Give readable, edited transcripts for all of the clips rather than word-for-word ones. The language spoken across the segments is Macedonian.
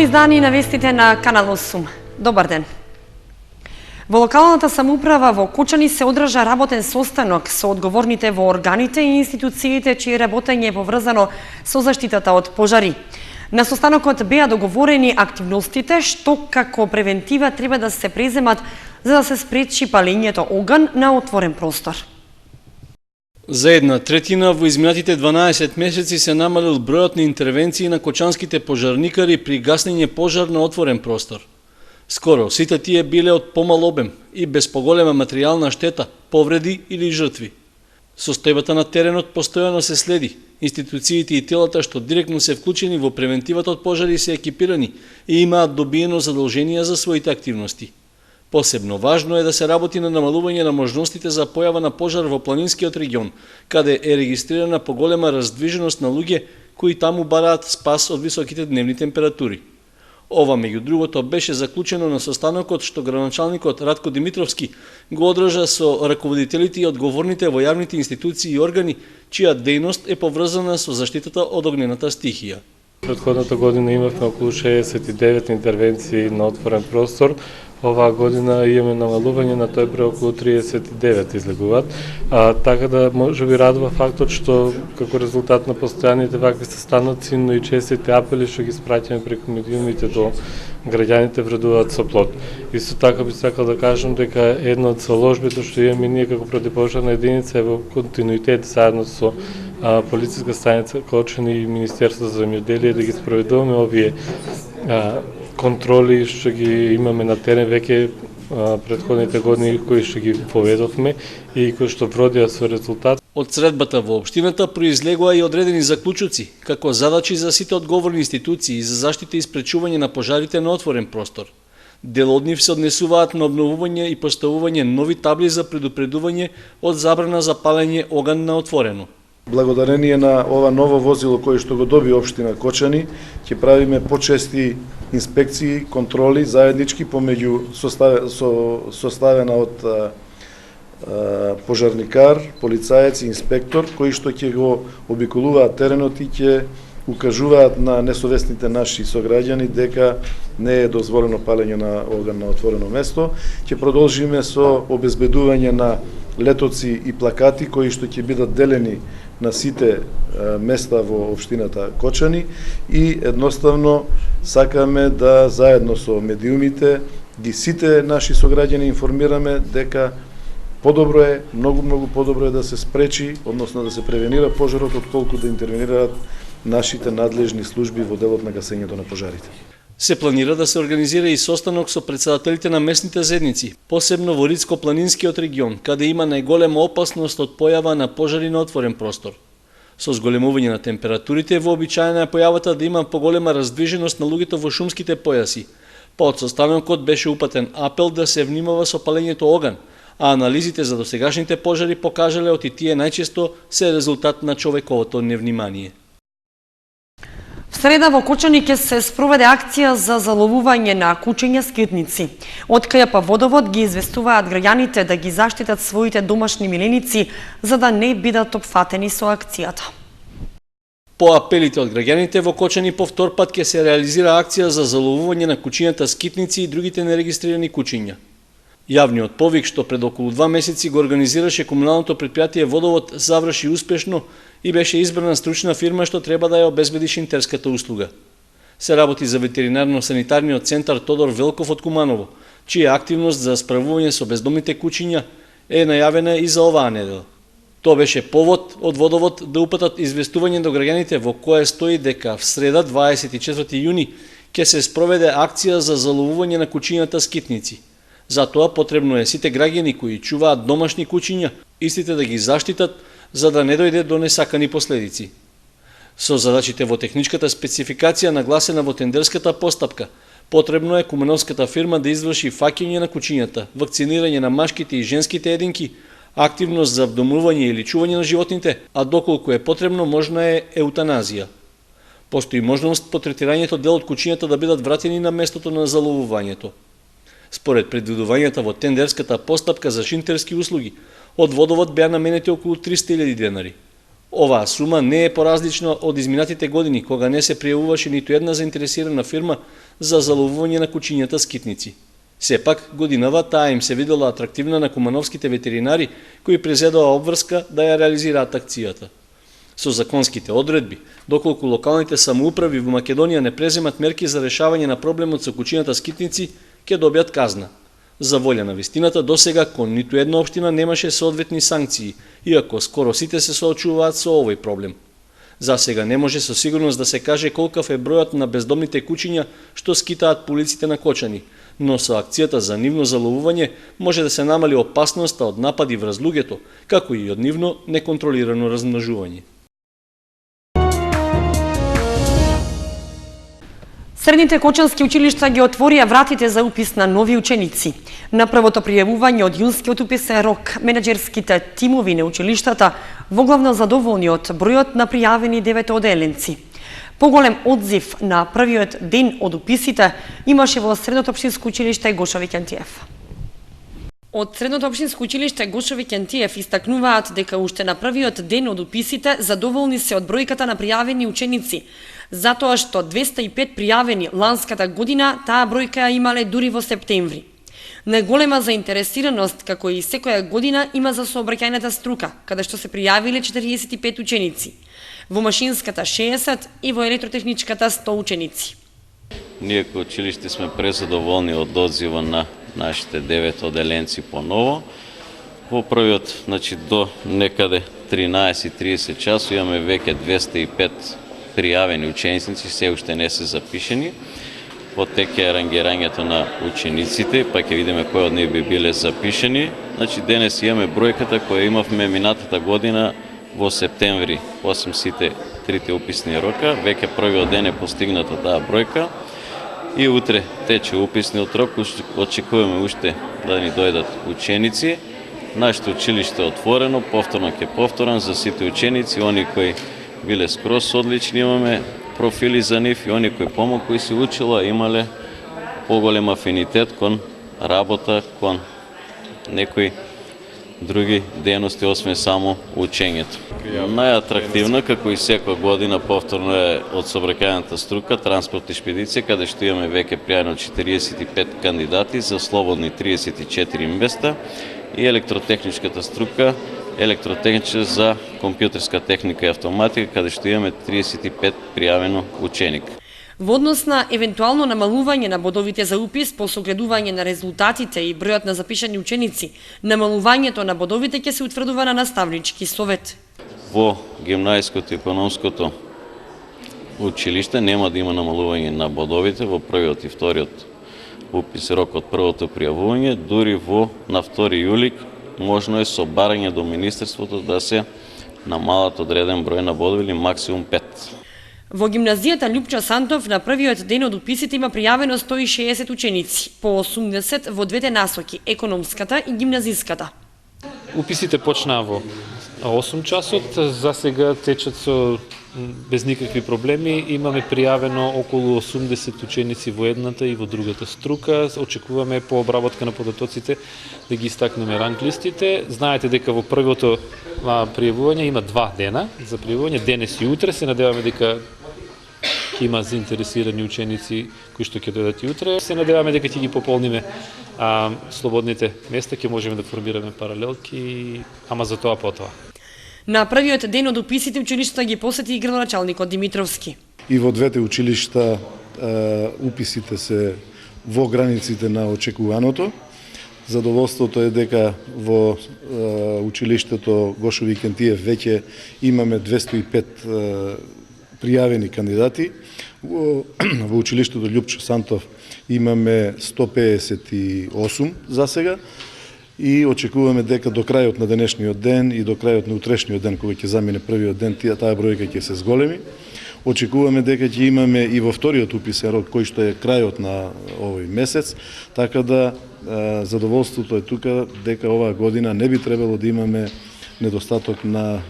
издание на вестите на Канал 8. Добар ден. Во локалната самоуправа во Кучани се одржа работен состанок со одговорните во органите и институциите чие работење е поврзано со заштитата од пожари. На состанокот беа договорени активностите што како превентива треба да се преземат за да се спречи палењето оган на отворен простор. За 1/3 во изминатите 12 месеци се намалил бројот на интервенции на кочанските пожарникари при гаснење пожар на отворен простор. Скоро сите тие биле од помал обем и без поголема материјална штета, повреди или жртви. Состојбата на теренот постојано се следи. Институциите и телата што директно се вклучени во превентивата од пожари се екипирани и имаат добиено задолженија за своите активности. Посебно важно е да се работи на намалување на можностите за појава на пожар во планинскиот регион, каде е регистрирана поголема раздвиженост на луѓе кои таму бараат спас од високите дневни температури. Ова, меѓу другото, беше заклучено на состанокот што градоначалникот Радко Димитровски го одржа со раководителите и одговорните во јавните институции и органи, чија дејност е поврзана со заштитата од огнената стихија. Предходната година имавме околу 69 интервенции на отворен простор. Оваа година имаме намалување на тој број, околу 39 излегуваат. Така да може би радува фактот што како резултат на постојаните вакви состаноци, но и честите апели што ги спраќаме преку медиумите до граѓаните вредуваат со плод. Исто така би сакал да кажам дека една од заложбите што имаме ние како противпожарна единица е во континуитет заедно со полициска станица Кочани и Министерството за земјоделие да ги спроведуваме овие контроли што ги имаме на терен веќе претходните години кои што ги поведовме и кои што вродија со резултат. Од средбата во општината произлегоа и одредени заклучоци, како задачи за сите одговорни институции за заштита и спречување на пожарите на отворен простор. Дел од нив се однесуваат на обновување и поставување нови табли за предупредување од забрана за палење оган на отворено. Благодарение на ова ново возило кое што го доби општина Кочани, ќе правиме почести инспекции, контроли заеднички помеѓу составена од пожарникар, полицаец и инспектор, кои што ќе го обиколуваат теренот и ќе укажуваат на несовесните наши сограѓани дека не е дозволено палење на оган на отворено место. Ќе продолжиме со обезбедување на летоци и плакати кои што ќе бидат делени на сите места во општината Кочани и едноставно сакаме да заедно со медиумите ги сите наши сограѓани информираме дека подобро е, многу подобро е да се спречи, односно да се превенира пожарот отколку да интервенираат нашите надлежни служби во делот на гасењето на пожарите. Се планира да се организира и состанок со претседателите на местните заедници, посебно во Рицко-планинскиот регион, каде има најголема опасност од појава на пожари на отворен простор. Со зголемување на температурите вообичаена е појавата да има поголема раздвиженост на луѓето во шумските појаси. Па од состанокот беше упатен апел да се внимава со палењето оган, а анализите за досегашните пожари покажале оти тие најчесто се резултат на човековото невнимание. В среда во Кочани ќе се спроведе акција за заловување на кучиња скитници. Од КЈП Водовод ги известуваат граѓаните да ги заштитат своите домашни миленици за да не бидат опфатени со акцијата. По апелите од граѓаните во Кочани повтор пат ќе се реализира акција за заловување на кучињата скитници и другите нерегистрирани кучиња. Јавниот повик што пред околу 2 месеци го организираше комуналното предпријатие Водовод заврши успешно и беше избрана стручна фирма што треба да ја обезбеди шинтерската услуга. Се работи за ветеринарно-санитарниот центар Тодор Велков од Куманово, чија активност за справување со бездомните кучиња е најавена и за оваа недела. Тоа беше повод од Водовод да упатат известување до граѓаните во кое стои дека в среда 24 јуни ќе се спроведе акција за заловување на кучињата скитници. Затоа потребно е сите граѓани кои чуваат домашни кучиња, истите да ги заштитат за да не дојде до несакани последици. Со задачите во техничката спецификација нагласена во тендерската постапка, потребно е кумановската фирма да изврши фаќање на кучињата, вакцинирање на машките и женските единки, активност за вдомување или чување на животните, а доколку е потребно можна е еутаназија. Постои можност по третирањето дел од кучињата да бидат вратени на местото на заловувањето. Според предвидувањата во тендерската постапка за шинтерски услуги, од Водовод беа наменети околу 300.000 денари. Оваа сума не е поразлична од изминатите години, кога не се пријавуваше ниту една заинтересирана фирма за заловување на кучињата скитници. Сепак, годинава таа им се видела атрактивна на кумановските ветеринари, кои презедоа обврска да ја реализираат акцијата. Со законските одредби, доколку локалните самоуправи во Македонија не преземат мерки за решавање на проблемот со кучињата скитници, ќе добијат казна. За волја на вистината, досега кон ниту една општина немаше соодветни санкции, иако скоро сите се соочуваат со овој проблем. За сега не може со сигурност да се каже колкав е бројот на бездомните кучиња што скитаат по улиците на Кочани, но со акцијата за нивно заловување може да се намали опасноста од напади врз луѓето, како и од нивно неконтролирано размножување. Средните кочански училишта ги отворија вратите за упис на нови ученици. На првото пријавување од јунскиот уписен рок, менеджерските тимови на училиштата воглавно задоволни од бројот на пријавени деветооделенци. Поголем одзив на првиот ден од уписите имаше во Средното општинско училиште Гошови Кентиев. Од Средното општинско училиште Гошови Кентиев истакнуваат дека уште на првиот ден од уписите задоволни се од бројката на пријавени ученици, затоа што 205 пријавени ланската година таа бројка ја имале дури во септември. Најголема заинтересираност, како и секоја година, има за сообраќајната струка, каде што се пријавиле 45 ученици. Во машинската 60 и во електротехничката 100 ученици. Ние како училиште сме презадоволни од одзива на нашите 9 оделенци поново. Во првиот, до некаде 13:30 часу имаме веќе 205 пријавени ученици, се уште не се запишени. Потеке рангирањето на учениците, па ќе видиме кои од нив би биле запишени. Денес имаме бројката која имавме минатата година во септември, освен сите трите уписни рока. Веќе првиот ден е постигната таа бројка и утре тече уписниот рок. Очекуваме уште да ни дојдат ученици. Нашето училиште е отворено, повторно ќе повторам за сите ученици, они кои биле скроз одлични, имаме профили за нив и они кои помалку се учила имале поголем афинитет кон работа, кон некои други дејности, освен само учењето. Најатрактивна, како и секоја година, повторно е од сообраќајната струка, транспорт и шпедиција, каде што имаме веќе пријавено 45 кандидати за слободни 34 места, и електротехничката струка, електротехничка за компјутерска техника и автоматика, каде што имаме 35 пријавено ученик. Во однос на евентуално намалување на бодовите за упис по согледување на резултатите и бројот на запишани ученици, намалувањето на бодовите ќе се утврдува на наставнички совет. Во гимнајското и економското училиште нема да има намалување на бодовите во првиот и вториот упис рок од првото пријавување, дури на 2 јули можно е со барање до Министерството да се намалат одреден број на бодови или максимум 5. Во гимназијата Љупчо Сантов на првиот ден од уписите има пријавено 160 ученици, по 80 во двете насоки, економската и гимназиската. Уписите почнаа во 8 часот, за сега течат без никакви проблеми. Имаме пријавено околу 80 ученици во едната и во другата струка. Очекуваме по обработка на податоците да ги истакнеме ранглистите. Знаете дека во првото пријавување има 2 дена за пријавување, денес и утре. Се надеваме дека има заинтересирани ученици кои што ќе дојдат и утре. Се надеваме дека ќе ги пополниме слободните места, ќе можеме да формираме паралелки, ама за тоа потоа. На првиот ден од уписите училиштата ги посети и градоначалникот Димитровски. И во двете училишта уписите се во границите на очекуваното. Задоволството е дека во училиштето Гошови Кентиев веќе имаме 205 пријавени кандидати. Во училиштето Љупчо Сантов имаме 158 за сега и очекуваме дека до крајот на денешниот ден и до крајот на утрешниот ден, кога ќе замине првиот ден, таа бројка ќе се зголеми. Очекуваме дека ќе имаме и во вториот уписен рок, кој што е крајот на овој месец, така да задоволството е тука дека оваа година не би требало да имаме недостаток на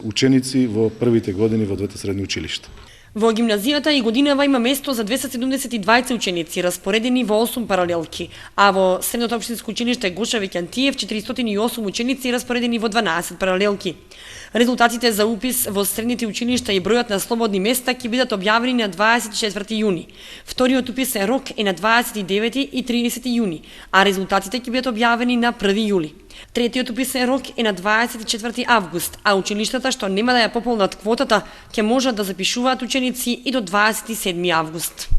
ученици во првите години во двете средни училишта. Во гимназијата и годинава има место за 272 ученици, распоредени во 8 паралелки, а во Средното општинско училиште Гоша Викјантиев 408 ученици распоредени во 12 паралелки. Резултатите за упис во средните училишта и бројот на слободни места ќе бидат објавени на 24 јуни. Вториот уписен рок е на 29 и 30 јуни, а резултатите ќе бидат објавени на 1 јули. Третиот уписен рок е на 24 август, а училиштата што нема да ја пополнат квотата ќе можат да запишуваат ученици и до 27 август.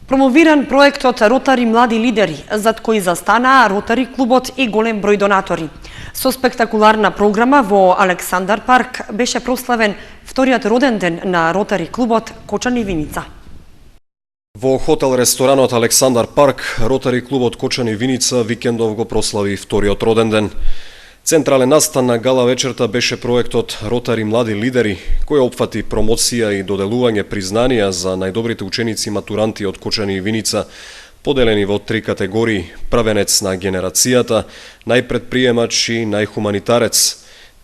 Промовиран проектот Ротари млади лидери, зад кој застанаа Ротари клубот и голем број донатори. Со спектакуларна програма во Александар парк беше прославен вториот роден ден на Ротари клубот Кочани Виница. Во хотел-ресторанот Александар парк, Ротари клубот Кочани Виница викендов го прослави вториот роден ден. Централен настан на гала вечерта беше проектот Ротари млади лидери, кој опфати промоција и доделување признанија за најдобрите ученици матуранти од Кочани и Виница, поделени во 3 категории: правенец на генерацијата, најпредприемач и најхуманитарец.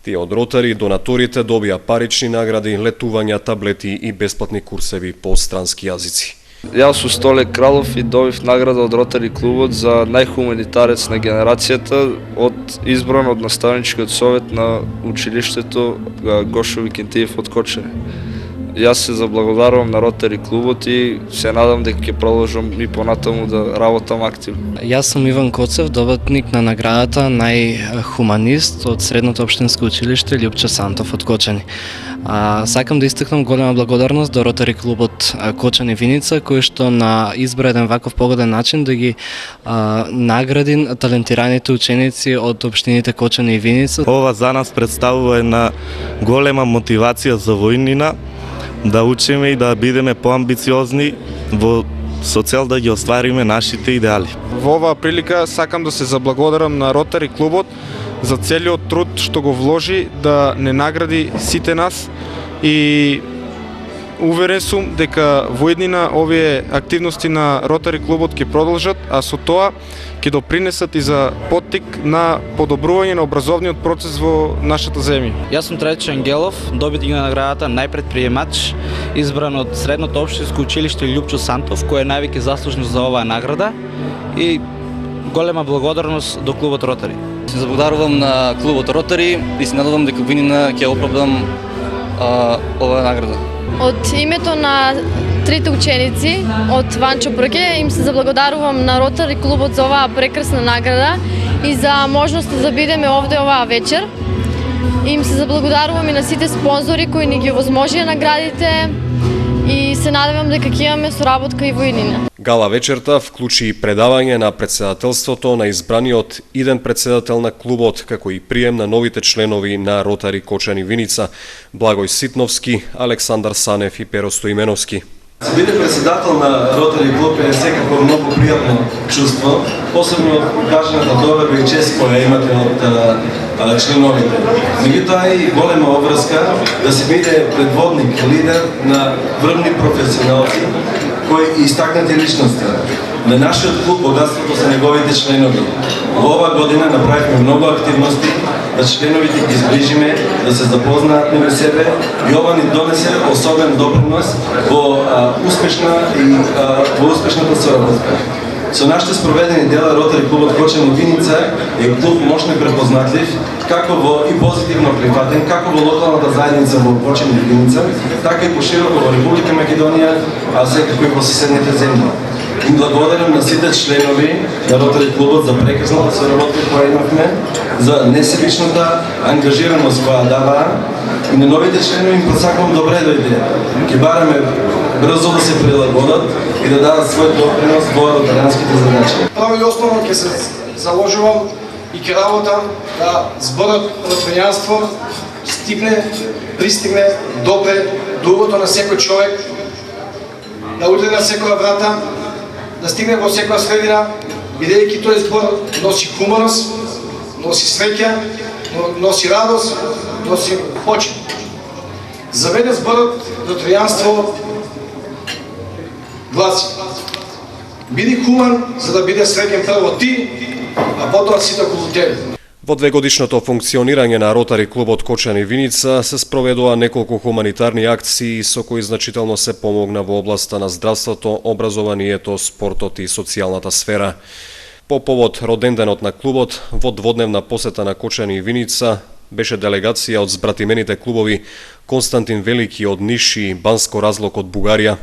Тие од Ротари донаторите добија парични награди, летувања, таблети и бесплатни курсеви по странски јазици. Јас сум Столе Кралов и добив награда од Ротари клубот за најхуманитарец на генерацијата, избран од наставничкиот совет на училиштето Гошо Викентиев од Кочани. Јас се заблагодарувам на Ротари клубот и се надам дека ќе продолжам и понатаму да работам активно. Јас сум Иван Коцев, добитник на наградата најхуманист од Средното општинско училиште Љупчо Сантов од Кочани. Сакам да истакнам голема благодарност до Ротари клубот Кочани Виница, кој што избра еден ваков погоден начин да ги награди талентираните ученици од општините Кочани и Виница. Ова за нас представува една голема мотивација за војнина, да учиме и да бидеме поамбициозни со цел да ги оствариме нашите идеали. Во оваа прилика сакам да се заблагодарам на Ротари клубот за целиот труд што го вложи да не награди сите нас и уверен сум дека во иднина овие активности на Ротари клубот ќе продолжат, а со тоа ќе допринесат и за поттик на подобрување на образовниот процес во нашата земја. Јас сум Трајчо Ангелов, добитник на наградата најпредприемач, избран од Средното општинско училиште Љупчо Сантов, кој е највеќе заслужен за оваа награда и голема благодарност до клубот Ротари. Се заблагодарувам на клубот Ротари и се надевам дека винина ќе оправдам оваа награда. Од името на трите ученици од Ванчо Брге им се заблагодарувам на Ротари клубот за оваа прекрасна награда и за можноста да бидеме овде оваа вечер. Им се заблагодарувам и на сите спонзори кои ни ги овозможија наградите и се надевам дека ќе имаме соработка и во иднина. Гала вечерта вклучи и предавање на председателството на избраниот иден председател на клубот, како и прием на новите членови на Ротари Кочани Виница, Благој Ситновски, Александар Санев и Перо Стоименовски. За биде председател на Ротари клуб е секако многу пријатно чувство, посебно кажаната доверба и чест која имате од членовите. Меѓутоа и голема обврска да се биде предводник, лидер на врвни професионалци кои истакнати личности. На нашиот клуб богатството се неговите членови. Во оваа година направивме многу активности да членовите ги зближиме, да се запознаат меѓу себе и ова ни донесе особен допринос во успешната соработка. Со нашите спроведени дела Ротари клубот Кочани Виница е клуб мощно и препознатлив, како во и позитивно прифатен, како во локалната заедница во Кочани Виница, така и пошироко во Република Македонија, а секако и во соседните земји. Им благодарам на сите членови на Ротари клубот за прекрасната соработка која имавме, за несебичната ангажираност која даваа и на новите членови им посакувам добре дојде. Ќе бараме брзо да се прилагодат и да дадат свој допринос во ротаријанските задачи. Прво и основно ќе се заложувам и ќе работам да зборот ротаријанство пристигне добре до ухото на секој човек, да удри на секоја врата, да стигне во секоја средина, бидејќи тој збор носи хуморност, носи среќа, носи радост, носи почит. За мене зборот ротаријанство гласи: биди хуман за да биде среќен прво ти, а потоа сите околу тебе. Во двегодишното функционирање на Ротари клубот Кочани Виница се спроведува неколку хуманитарни акции со кои значително се помогна во областа на здравството, образованието, спортот и социјалната сфера. По повод роденденот на клубот, во дводневна посета на Кочани Виница беше делегација од збратимените клубови Константин Велики од Ниш и Банско Разлог од Бугарија.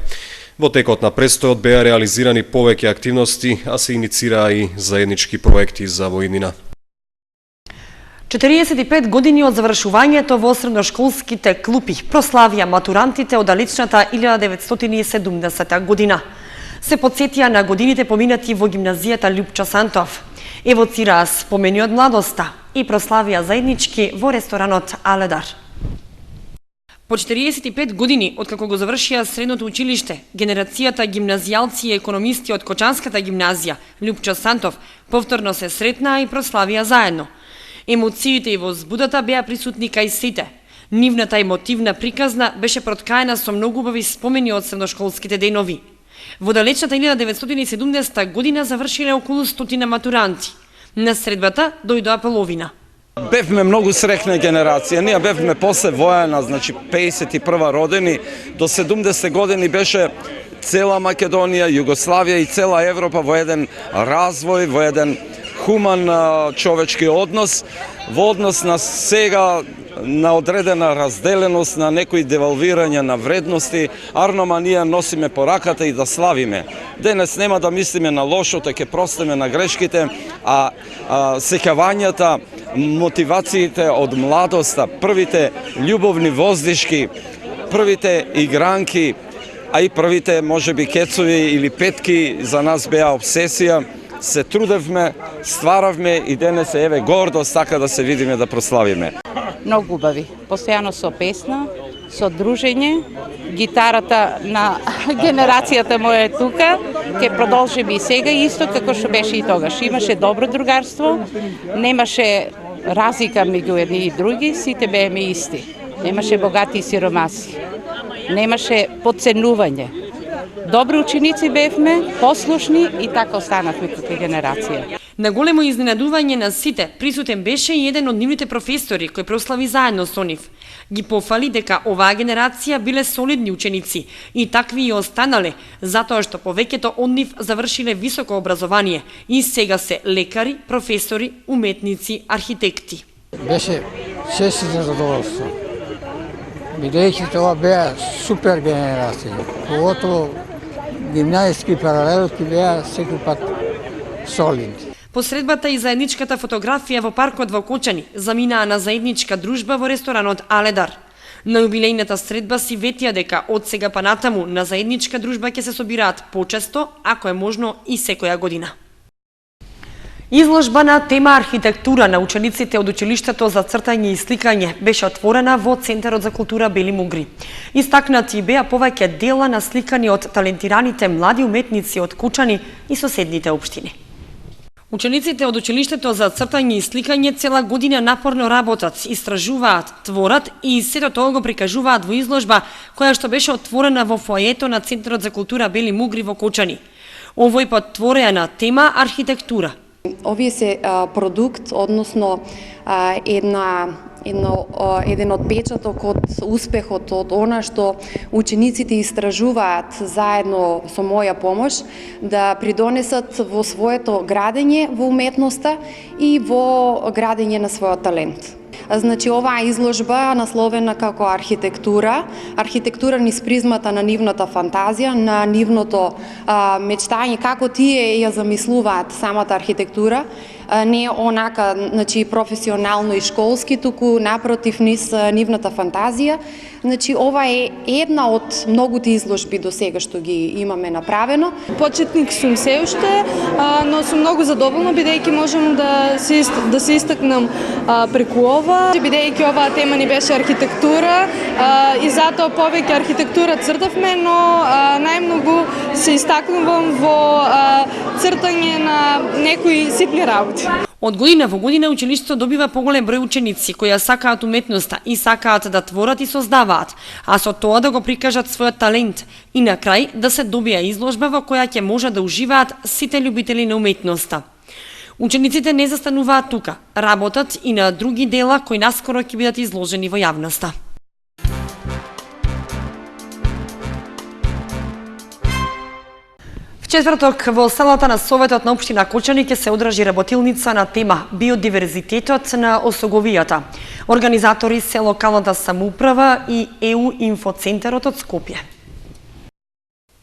Во текот на престојот беа реализирани повеќе активности, а се иницираа и заеднички проекти за воиднина. 45 години од завршувањето во средношколските клупи прославија матурантите од далечната 1970 година. Се подсетија на годините поминати во гимназијата Лјупчо Сантов, евоцираа спомени од младоста и прославија заеднички во ресторанот Аледар. По 45 години откако го завршија средното училиште, генерацијата гимназијалци и економисти од Кочанската гимназија Лјупчо Сантов повторно се сретнаа и прославија заедно. Емоциите и возбудата беа присутни кај сите. Нивната емотивна приказна беше проткаена со многу убави спомени од средношколските денови. Во далечната 1970 година завршиле околу 100 матуранти. На средбата дојдоа половина. Бевме многу срекна генерација. Ние бевме после војна, значи 51 родени, до 70 години беше цела Македонија, Југославија и цела Европа во еден развој, во еден хуман човечки однос, во однос на сега на одредена разделеност, на некои девалвирање на вредности, арнома ние носиме пораката и да славиме. Денес нема да мислиме на лошото, ќе простиме на грешките, а сеќавањата, мотивациите од младоста, првите љубовни воздишки, првите игранки, а и првите можеби кецови или петки за нас беа обсесија. Се трудевме, стваравме и денес еве гордост така да се видиме да прославиме. Многу убави. Постојано со песна, со дружење. Гитарата на генерацијата моја е тука. Ќе продолжиме и сега исто како што беше и тогаш. Имаше добро другарство, немаше разлика меѓу едни и други, сите бееме исти. Немаше богати и сиромаси. Немаше подценување. Добри ученици бевме, послушни и така останавме како генерација. На големо изненадување на сите, присутен беше и еден од нивните професори кој прослави заедно со нив. Ги пофали дека оваа генерација биле солидни ученици и такви и останале, затоа што повеќето од нив завршиле високо образование и сега се лекари, професори, уметници, архитекти. Беше чест и задоволство. Бидејќи тоа беа супер генерации, поготово гимназиски паралелки беа секој пат солидни. Посредбата и заедничката фотографија во паркот во Кочани заминаа на заедничка дружба во ресторанот Аледар. На јубилејната средба си ветија дека од сега па натаму на заедничка дружба ќе се собираат почесто, ако е можно и секоја година. Изложба на тема архитектура на учениците од училиштето за цртање и сликање беше отворена во Центарот за култура Бели Мугри. Истакнати беа повеќе дела насликани од талентираните млади уметници од Кучани и соседните општини. Учениците од училиштето за цртање и сликање цела година напорно работат, истражуваат, творат и сето тоа го прикажуваат во изложба која што беше отворена во фоајето на Центарот за култура Бели Мугри во Кочани. Овој пат твореа на тема архитектура. Овие се продукт, односно еден отпечаток од успехот од она што учениците истражуваат заедно со моја помош да придонесат во своето градење во уметноста и во градење на својот талент. Значи, оваа изложба насловена како архитектура низ призмата на нивната фантазија, на нивното мечтање, како тие ја замислуваат самата архитектура, не онака, значи, професионално и школски, туку напротив низ нивната фантазија. Значи, ова е една од многуте изложби до сега што ги имаме направено. Почетник сум се уште, но сум многу задоволна бидејќи можам да се истакнам преку ова, бидејќи оваа тема ни беше архитектура и затоа повеќе архитектура цртавме, но најмногу се истакнувам во цртање на некои ситни работи. Од година во година училиштето добива поголем број ученици кои ја сакаат уметноста и сакаат да творат и создаваат, а со тоа да го прикажат својот талент и на крај да се добија изложба во која ќе може да уживаат сите љубители на уметноста. Учениците не застануваат тука, работат и на други дела кои наскоро ќе бидат изложени во јавноста. В четврток во селата на Советот на општина Кочани ќе се одржи работилница на тема биодиверзитетот на Осоговијата. Организатори се локалната самоуправа и ЕУ инфоцентарот од Скопје.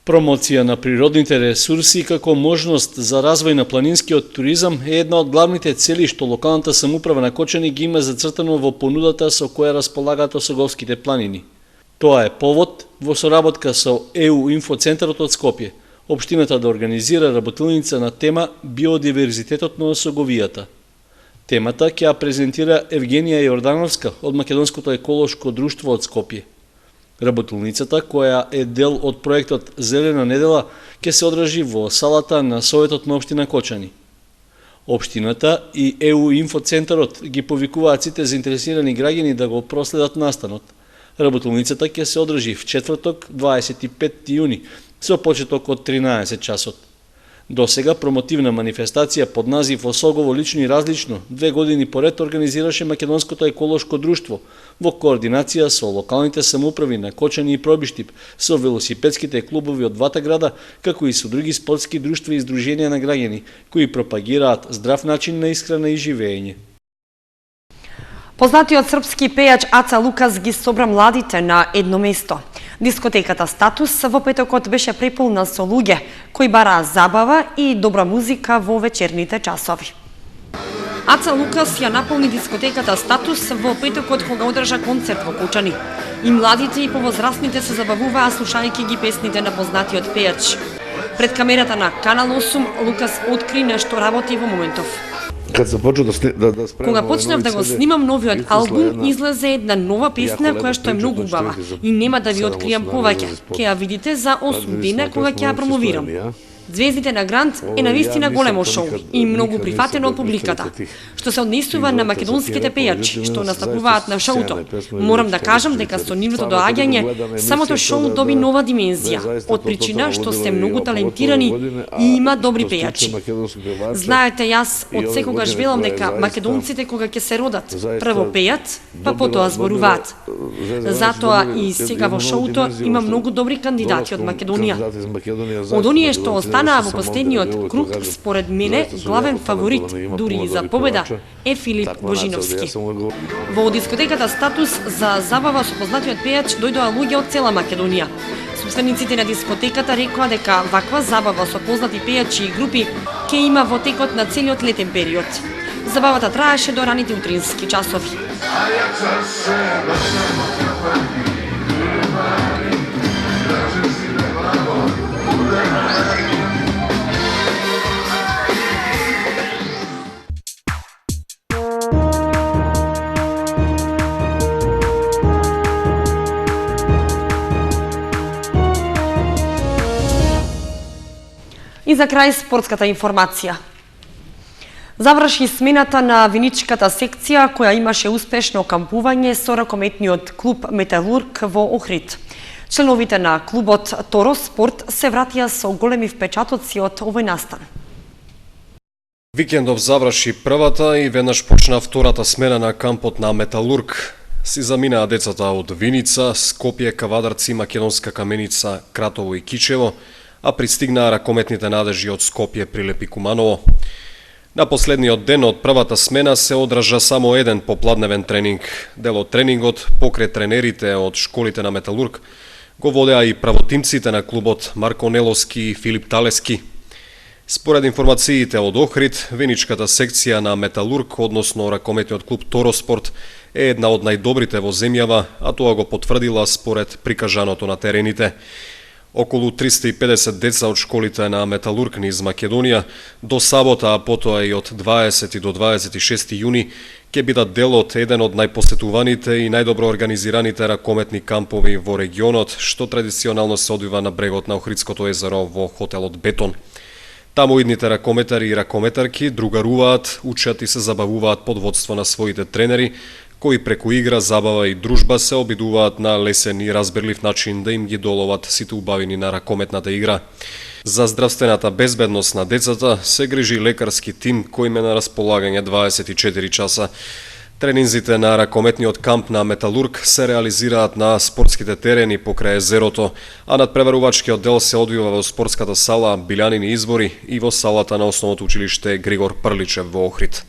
Промоција на природните ресурси како можност за развој на планинскиот туризам е една од главните цели што локалната самоуправа на Кочани ги има зацртано во понудата со која располагаат Осоговските планини. Тоа е повод во соработка со ЕУ инфоцентарот од Скопје, општината да организира работилница на тема биодиверзитетот на Осоговијата. Темата ќе ја презентира Евгенија Јордановска од Македонското еколошко друштво од Скопје. Работилницата, која е дел од проектот Зелена недела, ќе се одржи во салата на Советот на општина Кочани. Општината и ЕУ инфоцентарот ги повикуваат сите заинтересирани граѓани да го проследат настанот. Работилницата ќе се одржи в четврток, 25 јуни, со почеток од 13 часот. До сега промотивна манифестација под назив Осогово лично и различно 2 години поред организираше Македонското еколошко друштво во координација со локалните самоуправи на Кочани и Пробиштип, со велосипедските клубови од двата града, како и со други спортски друштва и издруженија на граѓани кои пропагираат здрав начин на исхрана и живење. Познатиот српски пејач Аца Лукас ги собра младите на едно место. Дискотеката Статус во петокот беше преполна со луѓе кои бараа забава и добра музика во вечерните часови. Аца Лукас ја наполни дискотеката Статус во петокот кога одржа концерт во Кочани. И младите и повозрастните се забавуваа слушајќи ги песните на познатиот пејач. Пред камерата на Канал 8 Лукас откри на што работи во моментов. Кога почнав да го снимам новиот албум, излезе една нова песна која што е многу убава и нема да ви откријам повеќе. Ќе ја видите за 8 дена кога ќе ја промовирам. Звездите на Грант е навистина големо шоу и многу прифатено од публиката. Што се однесува на македонските пејачи што настапуваат на шоуто, морам да кажам дека со нивното доаѓање самото шоу доби нова димензија, од причина што се многу талентирани и има добри пејачи. Знаете, јас од секогаш велам дека македонците кога ќе се родат, прво пејат, па потоа зборуваат. Затоа и сега во шоуто има многу добри кандидати од Македонија. Од оние што останаа во последниот круг, според мене, главен фаворит, дури и за победа, е Филип Божиновски. Во дискотеката Статус за забава со познатиот пејач дојдоа луѓе од цела Македонија. Собствениците на дискотеката рекоа дека ваква забава со познати пејачи и групи ќе има во текот на целиот летен период. Забавата траеше до раните утрински часови. И за крај спортската информација. Заврши смената на виничката секција која имаше успешно кампување со ракометниот клуб Металург во Охрид. Членовите на клубот Торо Спорт се вратија со големи впечатоци од овој настан. Викендов заврши првата и веднаш почна втората смена на кампот на Металург. Си заминаа децата од Виница, Скопје, Кавадарци, Македонска Каменица, Кратово и Кичево, а пристигнаа ракометните надежи од Скопје, Прилеп и Куманово. На последниот ден од првата смена се одржа само еден попладневен тренинг. Дел од тренингот покрај тренерите од школите на Металург го водеа и правотимците на клубот Марко Неловски и Филип Талески. Според информациите од Охрид, виничката секција на Металург, односно ракометниот клуб Торо Спорт, е една од најдобрите во земјава, а тоа го потврдила според прикажаното на терените. Околу 350 деца од школите на Металург низ Македонија до сабота, а потоа и од 20 до 26 јуни ќе бидат дел од еден од најпосетуваните и најдобро организираните ракометни кампови во регионот, што традиционално се одвива на брегот на Охридското езеро во хотелот Бетон. Таму идните ракометари и ракометарки другаруваат, учат и се забавуваат под водство на своите тренери, кои преку игра, забава и дружба се обидуваат на лесен и разберлив начин да им ги доловат сите убавини на ракометната игра. За здравствената безбедност на децата се грижи лекарски тим кој ме на располагање 24 часа. Тренинзите на ракометниот камп на Металург се реализираат на спортските терени покрај езерото, а надпреварувачкиот дел се одвива во спортската сала Билјанини избори и во салата на основното училиште Григор Прличев во Охрид.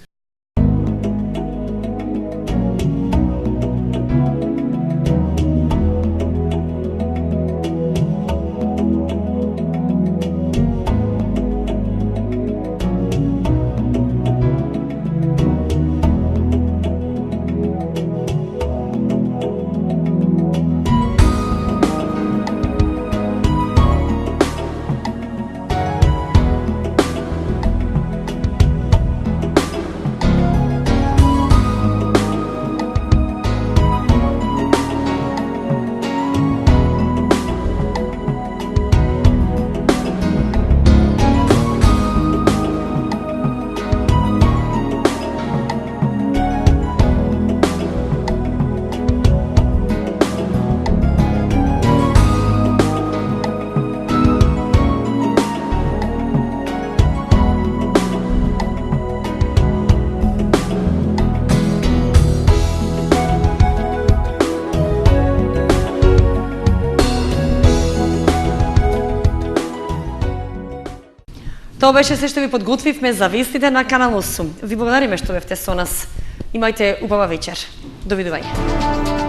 Тоа беше се што ви подготвивме за вестите на Канал 8. Ви благодариме што бевте со нас. Имајте убава вечер. Довидување.